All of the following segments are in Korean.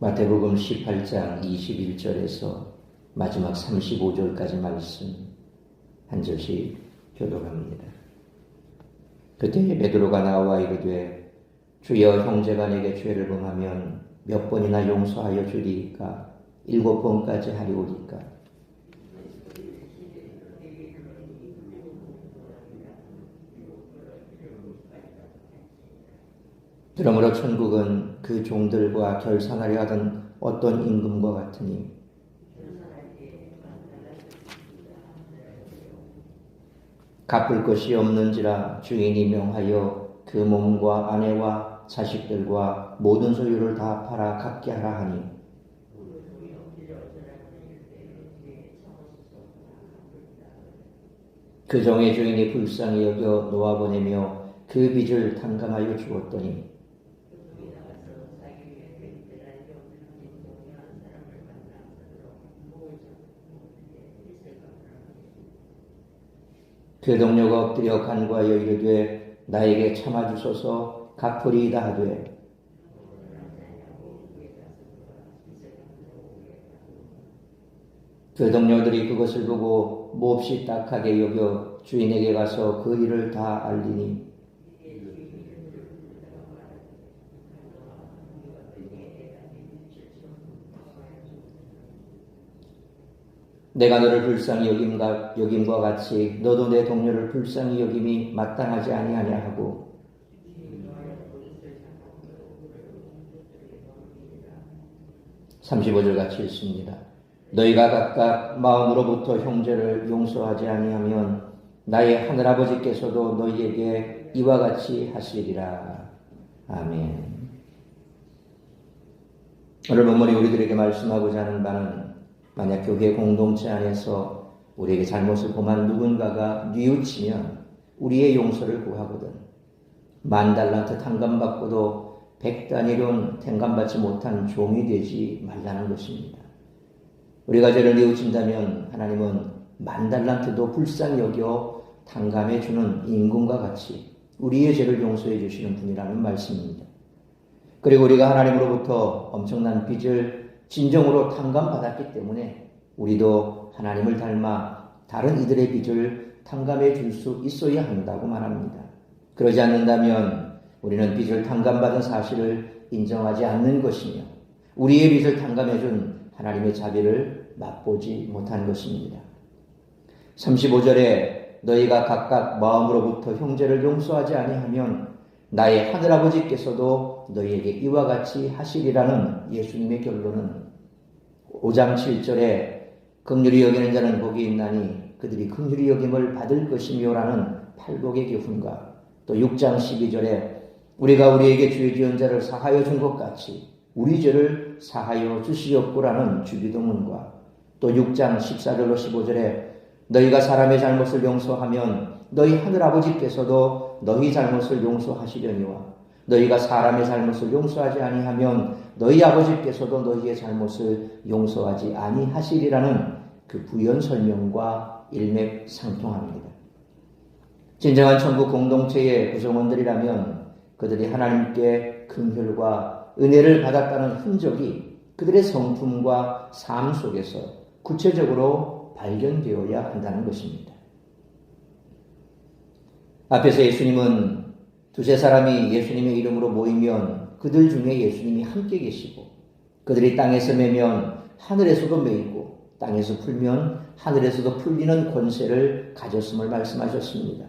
마태복음 18장 21절에서 마지막 35절까지 말씀 한 절씩 교독합니다. 그때 베드로가 나와 이르되 주여 형제가 내게 죄를 범하면 몇 번이나 용서하여 주리이까? 7번까지 하리오리까? 그러므로 천국은 그 종들과 결산하려 하던 어떤 임금과 같으니 갚을 것이 없는지라 주인이 명하여 그 몸과 아내와 자식들과 모든 소유를 다 팔아 갚게 하라 하니 그 종의 주인이 불쌍히 여겨 놓아보내며 그 빚을 탕감하여 주었더니 그 동료가 엎드려 간구하여 이르되 나에게 참아주소서 갚으리이다 하되 그 동료들이 그것을 보고 몹시 딱하게 여겨 주인에게 가서 그 일을 다 알리니 내가 너를 불쌍히 여김과 같이 너도 내 동료를 불쌍히 여김이 마땅하지 아니하냐 하고 35절 같이 읽습니다. 너희가 각각 마음으로부터 형제를 용서하지 아니하면 나의 하늘아버지께서도 너희에게 이와 같이 하시리라. 아멘. 오늘 본문이 우리들에게 말씀하고자 하는 바는 만약 교회 공동체 안에서 우리에게 잘못을 범한 누군가가 뉘우치면 우리의 용서를 구하거든 10,000달란트 탕감받고도 100단위론 탕감받지 못한 종이 되지 말라는 것입니다. 우리가 죄를 뉘우친다면 하나님은 10,000달란트도 불쌍히 여겨 탕감해 주는 임금과 같이 우리의 죄를 용서해 주시는 분이라는 말씀입니다. 그리고 우리가 하나님으로부터 엄청난 빚을 진정으로 탕감받았기 때문에 우리도 하나님을 닮아 다른 이들의 빚을 탕감해 줄 수 있어야 한다고 말합니다. 그러지 않는다면 우리는 빚을 탕감받은 사실을 인정하지 않는 것이며 우리의 빚을 탕감해 준 하나님의 자비를 맛보지 못한 것입니다. 35절에 너희가 각각 마음으로부터 형제를 용서하지 아니하면 나의 하늘아버지께서도 너희에게 이와 같이 하시리라는 예수님의 결론은 5장 7절에 긍휼히 여기는 자는 복이 있나니 그들이 긍휼히 여김을 받을 것이며라는 팔복의 교훈과 또 6장 12절에 우리가 우리에게 죄 지은 자를 사하여 준 것 같이 우리 죄를 사하여 주시옵고라는 주기도문과 또 6장 14절로 15절에 너희가 사람의 잘못을 용서하면 너희 하늘아버지께서도 너희 잘못을 용서하시려니와 너희가 사람의 잘못을 용서하지 아니하면 너희 아버지께서도 너희의 잘못을 용서하지 아니하시리라는 그 부연 설명과 일맥상통합니다. 진정한 천국 공동체의 구성원들이라면 그들이 하나님께 긍휼과 은혜를 받았다는 흔적이 그들의 성품과 삶 속에서 구체적으로 발견되어야 한다는 것입니다. 앞에서 예수님은 두세 사람이 예수님의 이름으로 모이면 그들 중에 예수님이 함께 계시고 그들이 땅에서 매면 하늘에서도 매이고 땅에서 풀면 하늘에서도 풀리는 권세를 가졌음을 말씀하셨습니다.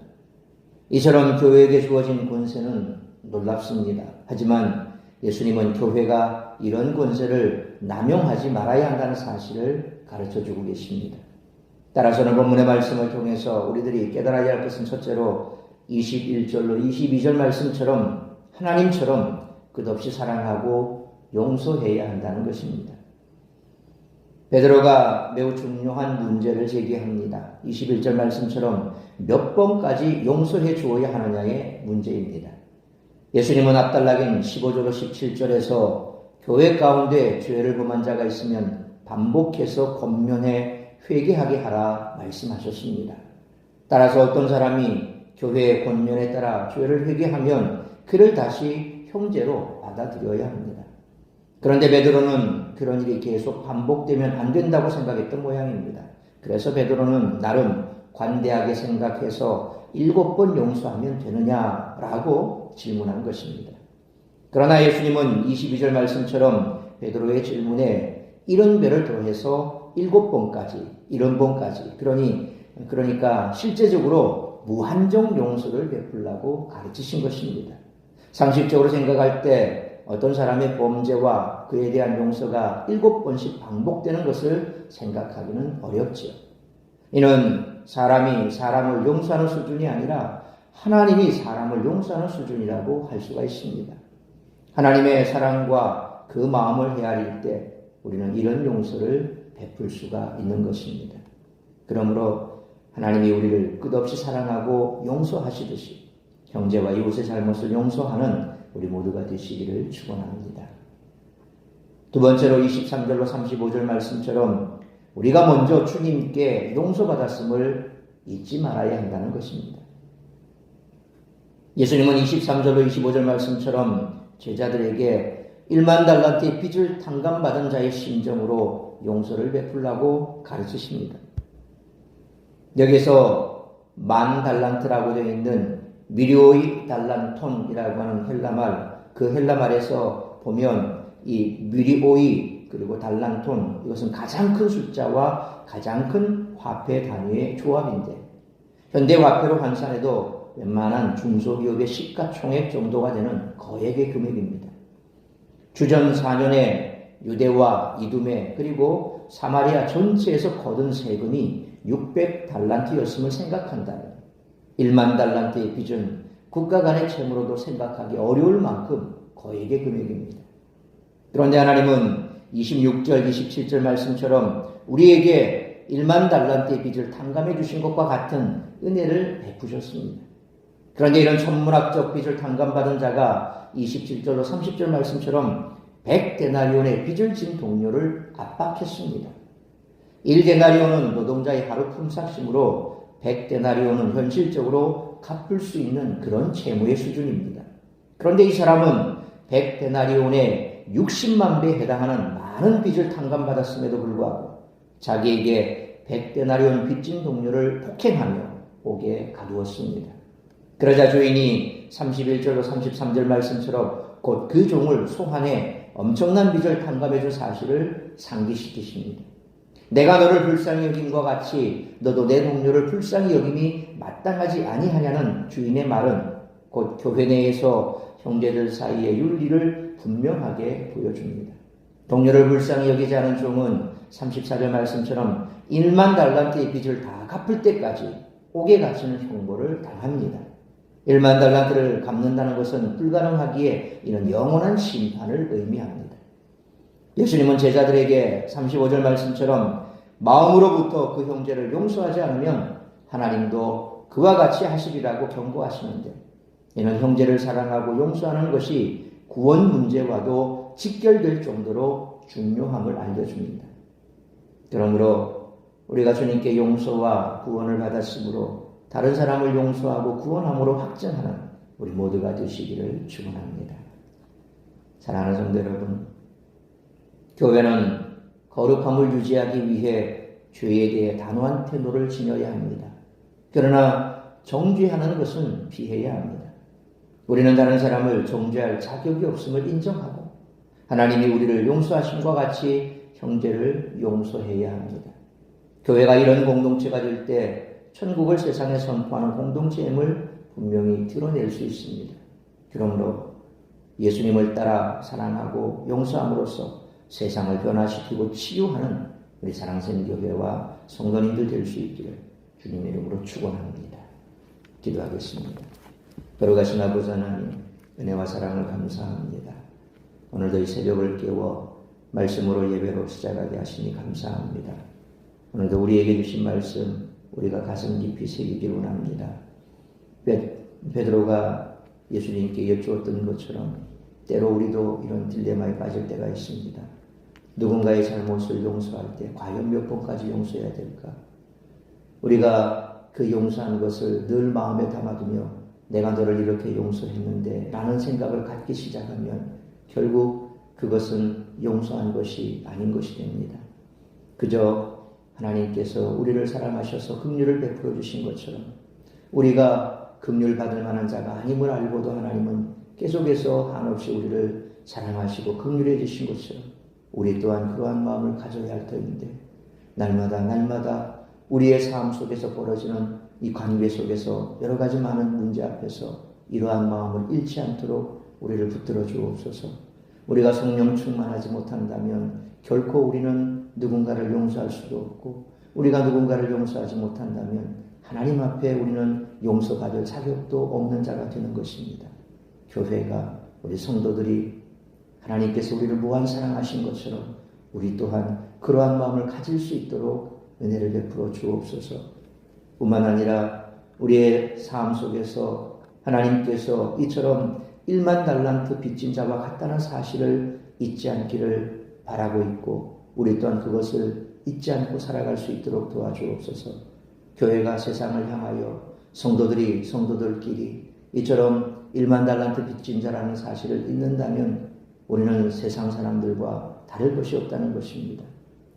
이처럼 교회에게 주어진 권세는 놀랍습니다. 하지만 예수님은 교회가 이런 권세를 남용하지 말아야 한다는 사실을 가르쳐주고 계십니다. 따라서는 본문의 말씀을 통해서 우리들이 깨달아야 할 것은 첫째로 21절로 22절 말씀처럼 하나님처럼 끝없이 사랑하고 용서해야 한다는 것입니다. 베드로가 매우 중요한 문제를 제기합니다. 21절 말씀처럼 몇 번까지 용서해 주어야 하느냐의 문제입니다. 예수님은 앞달락인 15절로 17절에서 교회 가운데 죄를 범한 자가 있으면 반복해서 권면해 회개하게 하라 말씀하셨습니다. 따라서 어떤 사람이 교회의 권면에 따라 죄를 회개하면 그를 다시 형제로 받아들여야 합니다. 그런데 베드로는 그런 일이 계속 반복되면 안 된다고 생각했던 모양입니다. 그래서 베드로는 나름 관대하게 생각해서 7번 용서하면 되느냐라고 질문한 것입니다. 그러나 예수님은 22절 말씀처럼 베드로의 질문에 70배를 더해서 7번까지, 70번까지, 그러니까 실제적으로 무한정 용서를 베풀라고 가르치신 것입니다. 상식적으로 생각할 때 어떤 사람의 범죄와 그에 대한 용서가 7번씩 반복되는 것을 생각하기는 어렵지요. 이는 사람이 사람을 용서하는 수준이 아니라 하나님이 사람을 용서하는 수준이라고 할 수가 있습니다. 하나님의 사랑과 그 마음을 헤아릴 때 우리는 이런 용서를 베풀 수가 있는 것입니다. 그러므로 하나님이 우리를 끝없이 사랑하고 용서하시듯이 형제와 이웃의 잘못을 용서하는 우리 모두가 되시기를 축원합니다. 두 번째로 23절로 35절 말씀처럼 우리가 먼저 주님께 용서받았음을 잊지 말아야 한다는 것입니다. 예수님은 23절로 25절 말씀처럼 제자들에게 1만 달란트의 빚을 탕감받은 자의 심정으로 용서를 베풀라고 가르치십니다. 여기서 10,000달란트라고 되어 있는 미리오이 달란톤이라고 하는 헬라말, 그 헬라말에서 보면 이 미리오이 그리고 달란톤, 이것은 가장 큰 숫자와 가장 큰 화폐 단위의 조합인데 현대 화폐로 환산해도 웬만한 중소기업의 시가총액 정도가 되는 거액의 금액입니다. 주전 4년에 유대와 이두메 그리고 사마리아 전체에서 거둔 세금이 600달란트였음을 생각한다면 1만 달란트의 빚은 국가 간의 채무로도 생각하기 어려울 만큼 거액의 금액입니다. 그런데 하나님은 26절, 27절 말씀처럼 우리에게 1만 달란트의 빚을 탕감해 주신 것과 같은 은혜를 베푸셨습니다. 그런데 이런 천문학적 빚을 탕감받은 자가 27절로 30절 말씀처럼 100데나리온의 빚을 진 동료를 압박했습니다. 1데나리온은 노동자의 하루 품삯이므로 100데나리온은 현실적으로 갚을 수 있는 그런 채무의 수준입니다. 그런데 이 사람은 100데나리온의 60만 배에 해당하는 많은 빚을 탕감받았음에도 불구하고 자기에게 100데나리온 빚진 동료를 폭행하며 옥에 가두었습니다. 그러자 주인이 31절로 33절 말씀처럼 곧 그 종을 소환해 엄청난 빚을 탕감해준 사실을 상기시키십니다. 내가 너를 불쌍히 여김과 같이 너도 내 동료를 불쌍히 여김이 마땅하지 아니하냐는 주인의 말은 곧 교회 내에서 형제들 사이의 윤리를 분명하게 보여줍니다. 동료를 불쌍히 여기지 않은 종은 34절 말씀처럼 1만 달란트의 빚을 다 갚을 때까지 옥에 갇히는 형벌을 당합니다. 1만 달란트를 갚는다는 것은 불가능하기에 이는 영원한 심판을 의미합니다. 예수님은 제자들에게 35절 말씀처럼 마음으로부터 그 형제를 용서하지 않으면 하나님도 그와 같이 하시리라고 경고하시는데 이는 형제를 사랑하고 용서하는 것이 구원 문제와도 직결될 정도로 중요함을 알려줍니다. 그러므로 우리가 주님께 용서와 구원을 받았으므로 다른 사람을 용서하고 구원함으로 확증하는 우리 모두가 되시기를 축원합니다. 사랑하는 성도 여러분, 교회는 거룩함을 유지하기 위해 죄에 대해 단호한 태도를 지녀야 합니다. 그러나 정죄하는 것은 피해야 합니다. 우리는 다른 사람을 정죄할 자격이 없음을 인정하고 하나님이 우리를 용서하심과 같이 형제를 용서해야 합니다. 교회가 이런 공동체가 될 때 천국을 세상에 선포하는 공동체임을 분명히 드러낼 수 있습니다. 그러므로 예수님을 따라 사랑하고 용서함으로써 세상을 변화시키고 치유하는 우리 사랑샘 교회와 성도님들 될 수 있기를 주님의 이름으로 축원합니다. 기도하겠습니다. 거룩하신 아버지 하나님, 은혜와 사랑을 감사합니다. 오늘도 이 새벽을 깨워 말씀으로 예배로 시작하게 하시니 감사합니다. 오늘도 우리에게 주신 말씀 우리가 가슴 깊이 새기기를 원합니다. 베드로가 예수님께 여쭈었던 것처럼 때로 우리도 이런 딜레마에 빠질 때가 있습니다. 누군가의 잘못을 용서할 때 과연 몇 번까지 용서해야 될까? 우리가 그 용서한 것을 늘 마음에 담아두며 내가 너를 이렇게 용서했는데 라는 생각을 갖기 시작하면 결국 그것은 용서한 것이 아닌 것이 됩니다. 그저 하나님께서 우리를 사랑하셔서 긍휼을 베풀어 주신 것처럼 우리가 긍휼 받을 만한 자가 아님을 알고도 하나님은 계속해서 한없이 우리를 사랑하시고 긍휼해 주신 것처럼 우리 또한 그러한 마음을 가져야 할 터인데 날마다 우리의 삶 속에서 벌어지는 이 관계 속에서 여러 가지 많은 문제 앞에서 이러한 마음을 잃지 않도록 우리를 붙들어 주옵소서. 우리가 성령 충만하지 못한다면 결코 우리는 누군가를 용서할 수도 없고 우리가 누군가를 용서하지 못한다면 하나님 앞에 우리는 용서받을 자격도 없는 자가 되는 것입니다. 교회가 우리 성도들이 하나님께서 우리를 무한 사랑하신 것처럼 우리 또한 그러한 마음을 가질 수 있도록 은혜를 베풀어 주옵소서. 뿐만 아니라 우리의 삶 속에서 하나님께서 이처럼 1만 달란트 빚진 자와 같다는 사실을 잊지 않기를 바라고 있고 우리 또한 그것을 잊지 않고 살아갈 수 있도록 도와주옵소서. 교회가 세상을 향하여 성도들끼리 이처럼 1만 달란트 빚진 자라는 사실을 잊는다면 우리는 세상 사람들과 다를 것이 없다는 것입니다.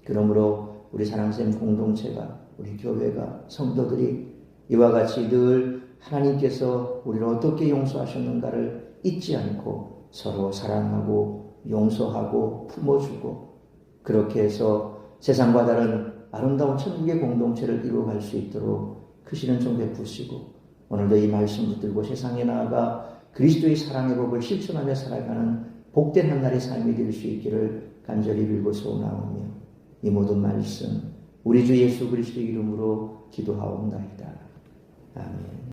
그러므로 우리 사랑샘 공동체가 우리 교회가 성도들이 이와 같이 늘 하나님께서 우리를 어떻게 용서하셨는가를 잊지 않고 서로 사랑하고 용서하고 품어주고 그렇게 해서 세상과 다른 아름다운 천국의 공동체를 이루어갈 수 있도록 크시는 종 베푸시고 오늘도 이 말씀 붙들고 세상에 나아가 그리스도의 사랑의 법을 실천하며 살아가는 복된 한날의 삶이 될 수 있기를 간절히 빌고 소원하오며 이 모든 말씀 우리 주 예수 그리스도 이름으로 기도하옵나이다. 아멘.